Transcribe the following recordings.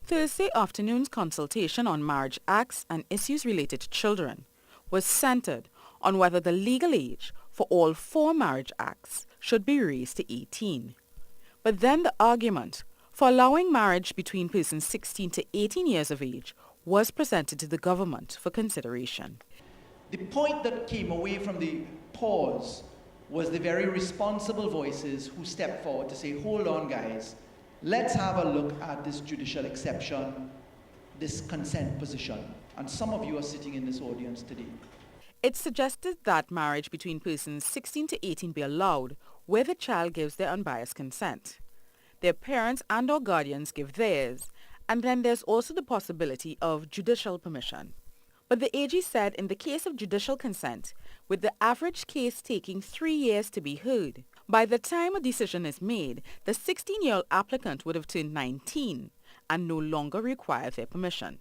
Thursday afternoon's consultation on marriage acts and issues related to children was centered on whether the legal age for all four marriage acts should be raised to 18. But then the argument for allowing marriage between persons 16 to 18 years of age was presented to the government for consideration. The point that came away from the pause was the very responsible voices who stepped forward to say, hold on guys, let's have a look at this judicial exception, this consent position. And some of you are sitting in this audience today. It suggested that marriage between persons 16 to 18 be allowed where the child gives their unbiased consent. Their parents and or guardians give theirs, and then there's also the possibility of judicial permission. But the AG said in the case of judicial consent, with the average case taking 3 years to be heard, by the time a decision is made, the 16-year-old applicant would have turned 19 and no longer require their permission.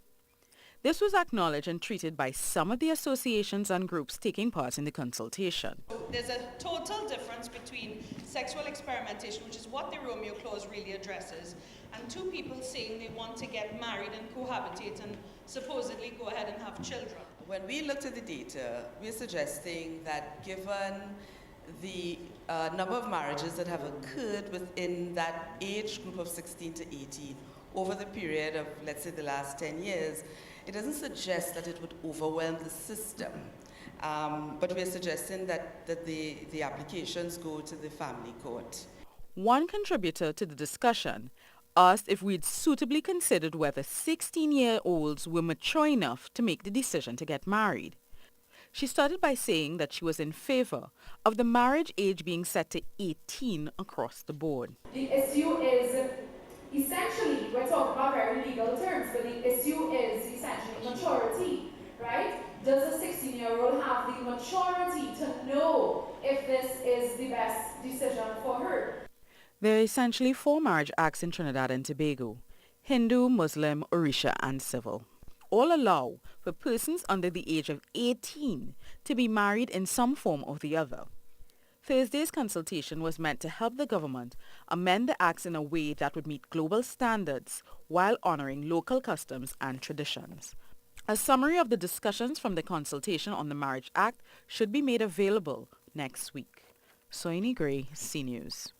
This was acknowledged and treated by some of the associations and groups taking part in the consultation. There's a total difference between sexual experimentation, which is what the Romeo Clause really addresses, and two people saying they want to get married and cohabitate and supposedly go ahead and have children. When we looked at the data, we're suggesting that given the number of marriages that have occurred within that age group of 16 to 18 over the period of, let's say, the last 10 years, it doesn't suggest that it would overwhelm the system. But we're suggesting that the applications go to the family court. One contributor to the discussion asked if we'd suitably considered whether 16-year-olds were mature enough to make the decision to get married. She started by saying that she was in favor of the marriage age being set to 18 across the board. The issue is, essentially, we're talking about very legal terms, but the issue is essentially maturity, right? Does a 16-year-old have the maturity to know if this is the best decision for her? There are essentially four marriage acts in Trinidad and Tobago: Hindu, Muslim, Orisha, and civil. All allow for persons under the age of 18 to be married in some form or the other. Thursday's consultation was meant to help the government amend the acts in a way that would meet global standards while honoring local customs and traditions. A summary of the discussions from the consultation on the Marriage Act should be made available next week. Soini Gray, CNews.